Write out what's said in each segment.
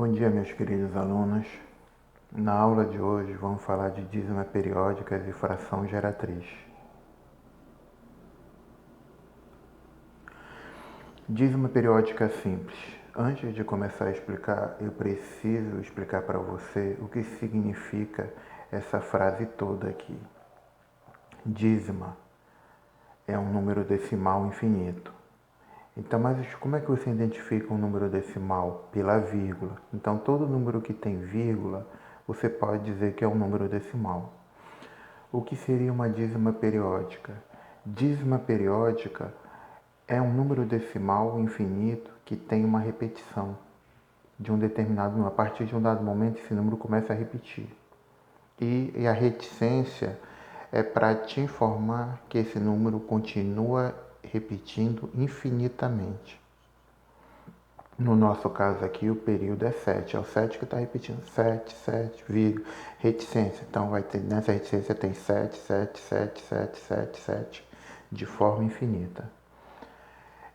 Bom dia, meus queridos alunos. Na aula de hoje vamos falar de dízima periódicas e fração geratriz. Dízima periódica simples. Antes de começar a explicar, eu preciso explicar para você o que significa essa frase toda aqui. Dízima é um número decimal infinito. Então, mas como é que você identifica um número decimal? Pela vírgula. Então, todo número que tem vírgula, você pode dizer que é um número decimal. O que seria uma dízima periódica? Dízima periódica é um número decimal infinito que tem uma repetição de um determinado número. A partir de um dado momento, esse número começa a repetir. E a reticência é para te informar que esse número continua repetindo infinitamente. No nosso caso aqui, o período é 7. É o 7 que está repetindo. 7, 7, vírgula, reticência. Então, nessa reticência tem 7, 7, 7, 7, 7, 7, de forma infinita.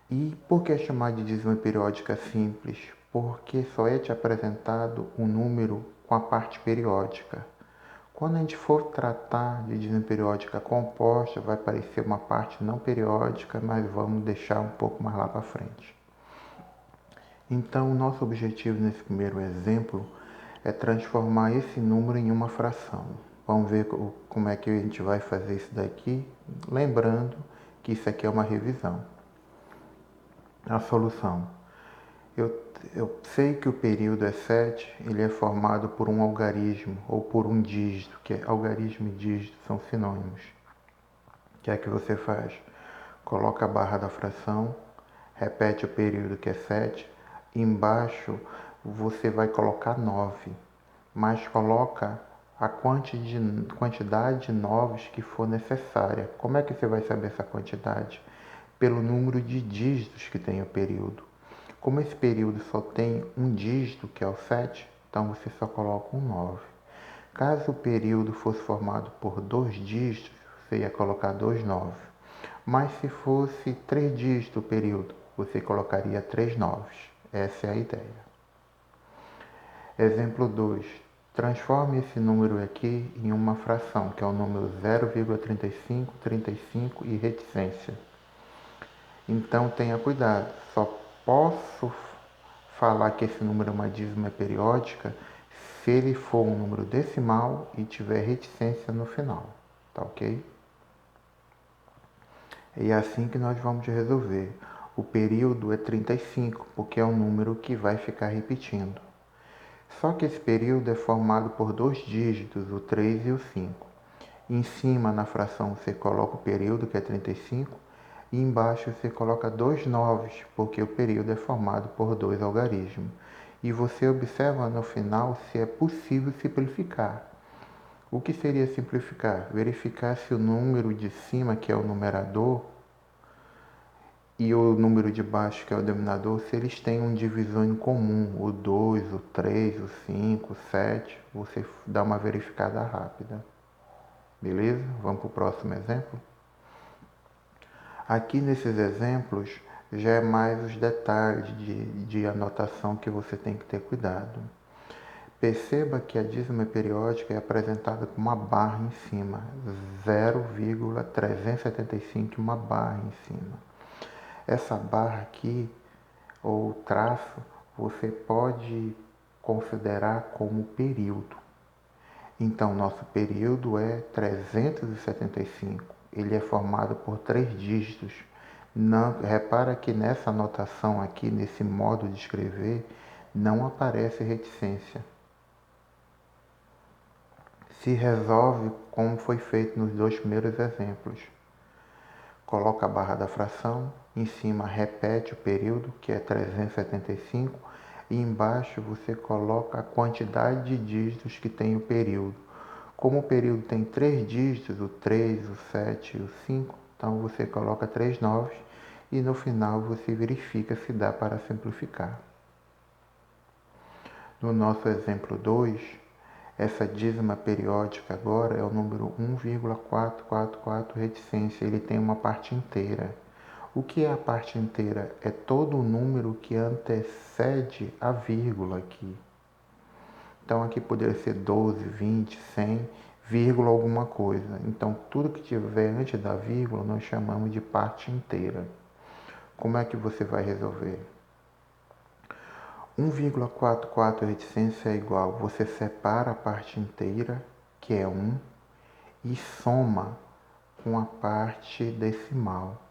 E por que chamar de dízima periódica simples? Porque só é te apresentado um número com a parte periódica. Quando a gente for tratar de dízima periódica composta, vai aparecer uma parte não periódica, mas vamos deixar um pouco mais lá para frente. Então, o nosso objetivo nesse primeiro exemplo é transformar esse número em uma fração. Vamos ver como é que a gente vai fazer isso daqui, lembrando que isso aqui é uma revisão. A solução. Eu sei que o período é 7, ele é formado por um algarismo ou por um dígito, que algarismo e dígito são sinônimos. O que é que você faz? Coloca a barra da fração, repete o período que é 7, embaixo você vai colocar 9, mas coloca a quantidade de 9 que for necessária. Como é que você vai saber essa quantidade? Pelo número de dígitos que tem o período. Como esse período só tem um dígito, que é o 7, então você só coloca um 9. Caso o período fosse formado por 2 dígitos, você ia colocar 2 9. Mas se fosse 3 dígitos o período, você colocaria 3 9. Essa é a ideia. Exemplo 2. Transforme esse número aqui em uma fração, que é o número 0,35, 35 e reticência. Então tenha cuidado, só posso falar que esse número é uma dízima periódica se ele for um número decimal e tiver reticência no final, tá ok? E é assim que nós vamos resolver. O período é 35, porque é um número que vai ficar repetindo. Só que esse período é formado por 2 dígitos, o 3 e o 5. Em cima, na fração, você coloca o período, que é 35, e embaixo você coloca 2 noves, porque o período é formado por 2 algarismos. E você observa no final se é possível simplificar. O que seria simplificar? Verificar se o número de cima, que é o numerador, e o número de baixo, que é o denominador, se eles têm um divisor em comum, o 2, o 3, o 5, o 7, você dá uma verificada rápida. Beleza? Vamos para o próximo exemplo? Aqui nesses exemplos já é mais os detalhes de anotação que você tem que ter cuidado. Perceba que a dízima periódica é apresentada com uma barra em cima, 0,375, uma barra em cima. Essa barra aqui, ou traço, você pode considerar como período. Então, nosso período é 375. Ele é formado por 3 dígitos. Não, repara que nessa anotação aqui, nesse modo de escrever, não aparece reticência. Se resolve como foi feito nos 2 primeiros exemplos. Coloca a barra da fração, em cima repete o período, que é 375, e embaixo você coloca a quantidade de dígitos que tem o período. Como o período tem 3 dígitos, o 3, o 7 e o 5, então você coloca 3 novos e no final você verifica se dá para simplificar. No nosso exemplo 2, essa dízima periódica agora é o número 1,444 reticência, ele tem uma parte inteira. O que é a parte inteira? É todo o número que antecede a vírgula aqui. Então aqui poderia ser 12, 20, 100, vírgula alguma coisa. Então tudo que tiver antes da vírgula nós chamamos de parte inteira. Como é que você vai resolver? 1,44 reticência é igual, você separa a parte inteira, que é 1, e soma com a parte decimal.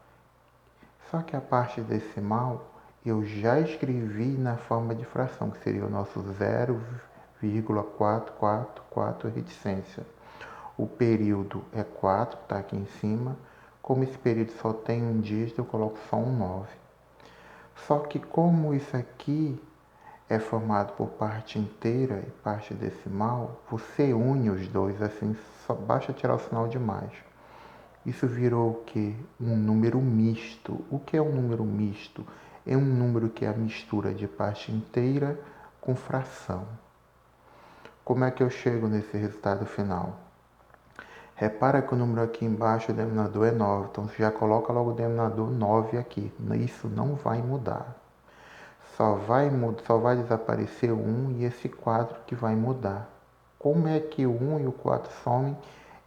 Só que a parte decimal eu já escrevi na forma de fração, que seria o nosso 0,444 reticência. O período é 4, está aqui em cima. Como esse período só tem um dígito, eu coloco só um 9. Só que como isso aqui é formado por parte inteira e parte decimal, você une os dois, assim, só basta tirar o sinal de mais. Isso virou o quê? Um número misto. O que é um número misto? É um número que é a mistura de parte inteira com fração. Como é que eu chego nesse resultado final? Repara que o número aqui embaixo, o denominador é 9. Então, você já coloca logo o denominador 9 aqui. Isso não vai mudar. Só vai desaparecer o 1 e esse 4 que vai mudar. Como é que o 1 e o 4 somem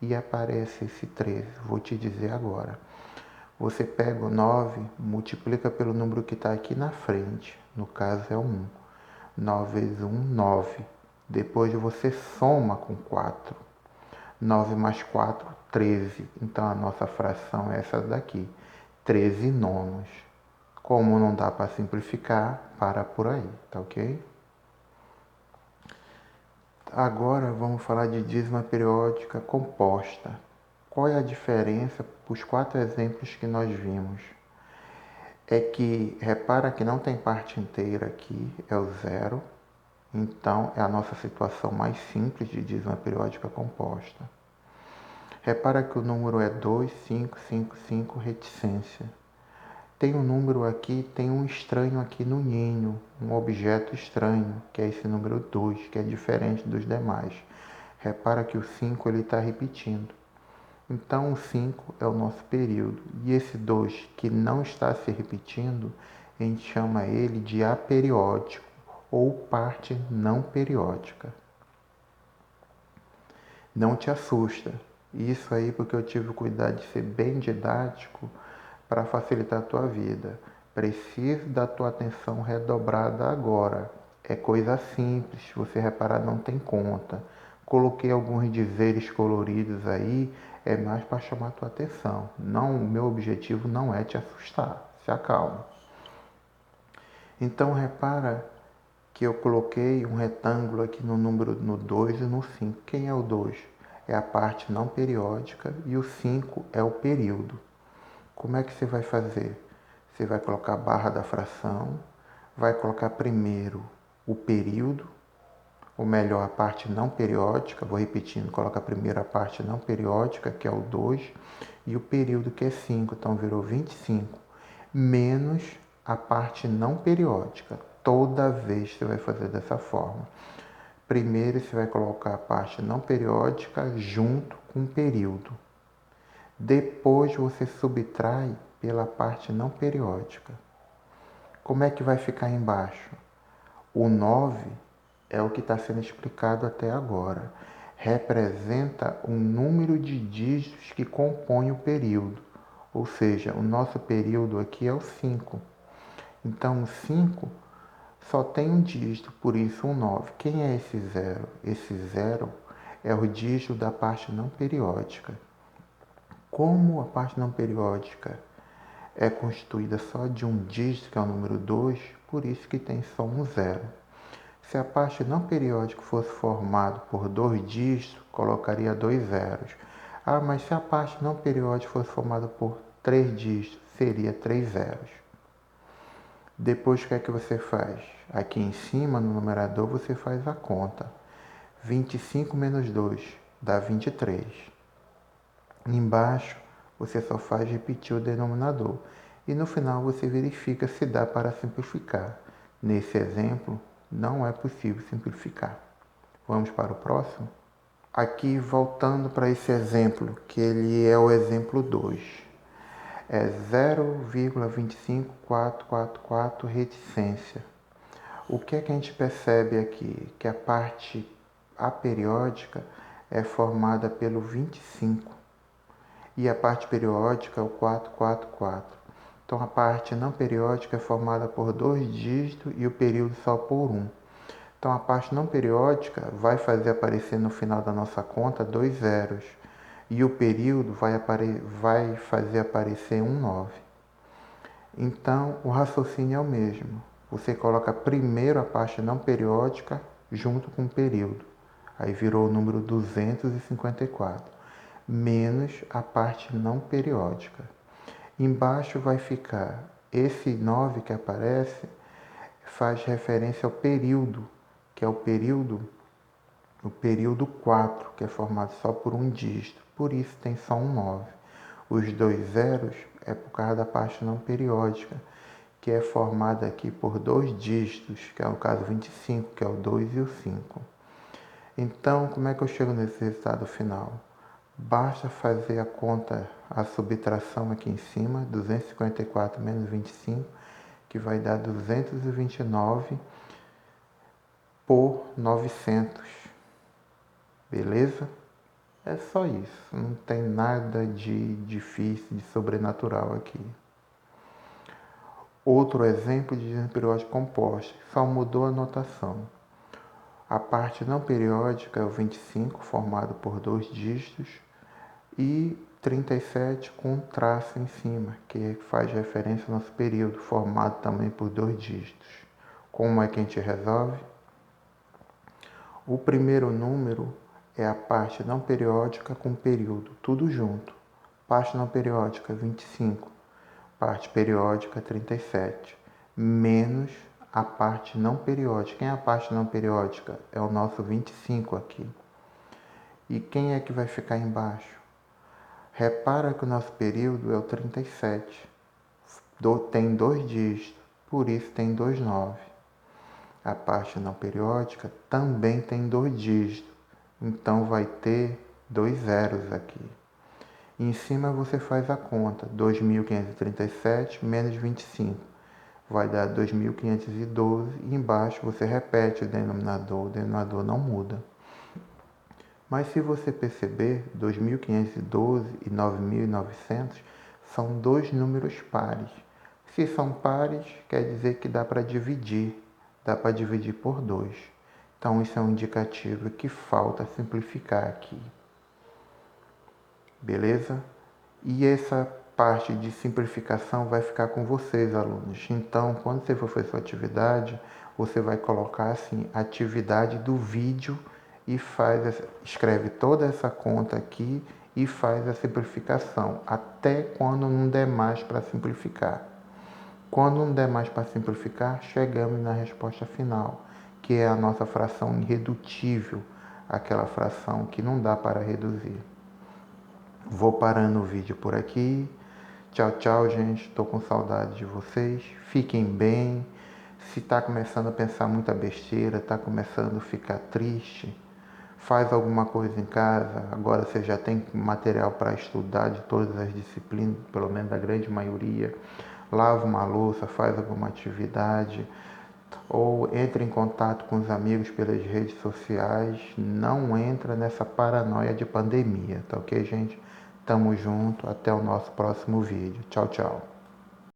e aparece esse 13? Vou te dizer agora. Você pega o 9, multiplica pelo número que está aqui na frente. No caso é o 1. 9 vezes 1, 9. Depois você soma com 4. 9 mais 4, 13. Então a nossa fração é essa daqui. 13 nonos. Como não dá para simplificar, para por aí, tá ok? Agora vamos falar de dízima periódica composta. Qual é a diferença para os 4 exemplos que nós vimos? É que, repara que não tem parte inteira aqui, é o 0. Então, é a nossa situação mais simples de dízima periódica composta. Repara que o número é 2555 reticência. Tem um número aqui, tem um estranho aqui no ninho, um objeto estranho, que é esse número 2, que é diferente dos demais. Repara que o 5 ele está repetindo. Então o 5 é o nosso período. E esse 2 que não está se repetindo, a gente chama ele de aperiódico ou parte não periódica. Não te assusta. Isso aí porque eu tive o cuidado de ser bem didático para facilitar a tua vida. Preciso da tua atenção redobrada agora. É coisa simples, se você reparar não tem conta. Coloquei alguns dizeres coloridos aí, é mais para chamar a tua atenção. Não, o meu objetivo não é te assustar. Se acalma. Então repara que eu coloquei um retângulo aqui no número no 2 e no 5. Quem é o 2? É a parte não periódica e o 5 é o período. Como é que você vai fazer? Você vai colocar a barra da fração, vai colocar primeiro o período, ou melhor, a parte não periódica, vou repetindo, coloca primeiro a parte não periódica, que é o 2, e o período, que é 5, então virou 25, menos a parte não periódica. Toda vez você vai fazer dessa forma. Primeiro você vai colocar a parte não periódica junto com o período. Depois você subtrai pela parte não periódica. Como é que vai ficar embaixo? O 9 é o que está sendo explicado até agora. Representa o número de dígitos que compõem o período. Ou seja, o nosso período aqui é o 5. Então, o 5 só tem um dígito, por isso um 9. Quem é esse 0? Esse 0 é o dígito da parte não periódica. Como a parte não periódica é constituída só de um dígito, que é o número 2, por isso que tem só um 0. Se a parte não periódica fosse formada por 2 dígitos, colocaria 2 zeros. Ah, mas se a parte não periódica fosse formada por 3 dígitos, seria 3 zeros. Depois, o que é que você faz? Aqui em cima, no numerador, você faz a conta. 25 menos 2 dá 23. Embaixo, você só faz repetir o denominador. E no final, você verifica se dá para simplificar. Nesse exemplo, não é possível simplificar. Vamos para o próximo? Aqui, voltando para esse exemplo, que ele é o exemplo 2. É 0,25444 reticência. O que é que a gente percebe aqui? Que a parte a periódica é formada pelo 25 e a parte periódica é o 444. Então a parte não periódica é formada por 2 dígitos e o período só por 1. Então a parte não periódica vai fazer aparecer no final da nossa conta 2 zeros e o período vai fazer aparecer 9. Então o raciocínio é o mesmo. Você coloca primeiro a parte não periódica junto com o período. Aí virou o número 254, menos a parte não periódica. Embaixo vai ficar esse 9 que aparece, faz referência ao período, que é o período 4, que é formado só por um dígito, por isso tem só um 9. Os 2 zeros é por causa da parte não periódica, que é formada aqui por 2 dígitos, que é o caso 25, que é o 2 e o 5. Então, como é que eu chego nesse resultado final? Basta fazer a conta, a subtração aqui em cima, 254 menos 25, que vai dar 229 por 900. Beleza? É só isso, não tem nada de difícil, de sobrenatural aqui. Outro exemplo de dígito periódico composto, só mudou a notação. A parte não periódica é o 25, formado por 2 dígitos, e 37 com um traço em cima, que faz referência ao nosso período, formado também por 2 dígitos. Como é que a gente resolve? O primeiro número é a parte não periódica com período, tudo junto. Parte não periódica, 25. Parte periódica, 37. Menos a parte não periódica. Quem é a parte não periódica? É o nosso 25 aqui. E quem é que vai ficar embaixo? Repara que o nosso período é o 37. Tem 2 dígitos, por isso tem 2 9. A parte não periódica também tem 2 dígitos, então vai ter 2 zeros aqui. E em cima você faz a conta, 2.537 menos 25, vai dar 2.512 e embaixo você repete o denominador não muda. Mas se você perceber, 2.512 e 9.900 são 2 números pares. Se são pares, quer dizer que dá para dividir por 2. Então isso é um indicativo que falta simplificar aqui. Beleza? E essa parte de simplificação vai ficar com vocês, alunos. Então, quando você for fazer sua atividade, você vai colocar assim, atividade do vídeo e escreve toda essa conta aqui e faz a simplificação, até quando não der mais para simplificar. Quando não der mais para simplificar, chegamos na resposta final, que é a nossa fração irredutível, aquela fração que não dá para reduzir. Vou parando o vídeo por aqui. Tchau, tchau, gente. Estou com saudade de vocês. Fiquem bem. Se está começando a pensar muita besteira, está começando a ficar triste, faz alguma coisa em casa. Agora você já tem material para estudar de todas as disciplinas, pelo menos da grande maioria. Lava uma louça, faz alguma atividade, ou entre em contato com os amigos pelas redes sociais. Não entra nessa paranoia de pandemia, tá ok, gente? Tamo junto, até o nosso próximo vídeo. Tchau, tchau.